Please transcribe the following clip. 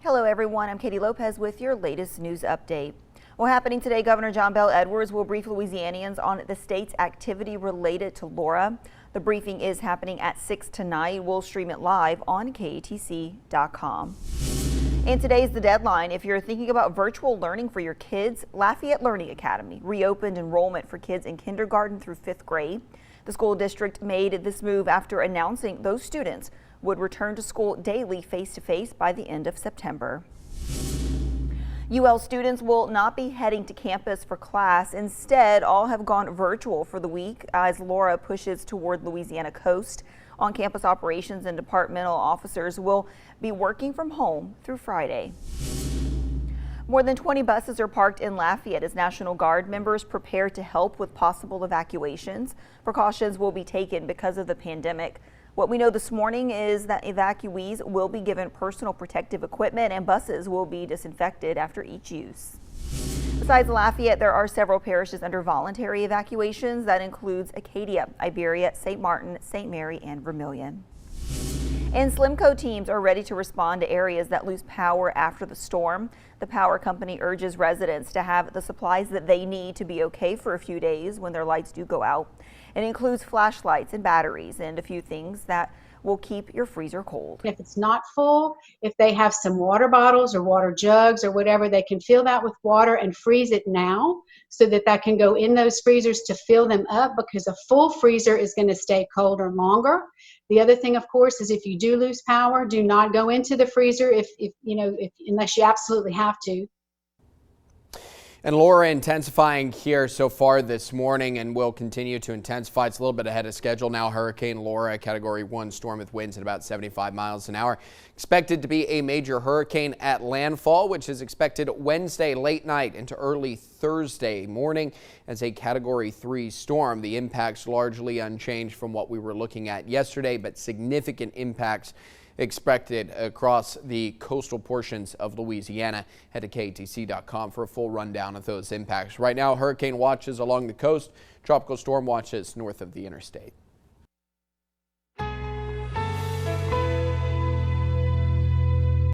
Hello everyone, I'm Katie Lopez with your latest news update. Well, happening today, Governor John Bel Edwards will brief Louisianians on the state's activity related to Laura. The briefing is happening at 6 tonight. We'll stream it live on KATC.com. And today is the deadline. If you're thinking about virtual learning for your kids, Lafayette Learning Academy reopened enrollment for kids in kindergarten through 5th grade. The school district made this move after announcing those students would return to school daily face-to-face by the end of September. UL students will not be heading to campus for class. Instead, all have gone virtual for the week as Laura pushes toward Louisiana coast. On-campus operations and departmental officers will be working from home through Friday. More than 20 buses are parked in Lafayette as National Guard members prepare to help with possible evacuations. Precautions will be taken because of the pandemic. What we know this morning is that evacuees will be given personal protective equipment and buses will be disinfected after each use. Besides Lafayette, there are several parishes under voluntary evacuations. That includes Acadia, Iberia, St. Martin, St. Mary, and Vermilion. And Slimco teams are ready to respond to areas that lose power after the storm. The power company urges residents to have the supplies that they need to be okay for a few days when their lights do go out. It includes flashlights and batteries and a few things that will keep your freezer cold. If it's not full, if they have some water bottles or water jugs or whatever, they can fill that with water and freeze it now so that that can go in those freezers to fill them up, because a full freezer is going to stay colder longer. The other thing, of course, is if you do lose power, do not go into the freezer unless you absolutely have to. And Laura intensifying here so far this morning and will continue to intensify. It's a little bit ahead of schedule now. Hurricane Laura, Category 1 storm with winds at about 75 miles an hour. Expected to be a major hurricane at landfall, which is expected Wednesday late night into early Thursday morning as a Category 3 storm. The impacts largely unchanged from what we were looking at yesterday, but significant impacts expected across the coastal portions of Louisiana. Head to KATC.com for a full rundown of those impacts. Right now, hurricane watches along the coast, tropical storm watches north of the interstate.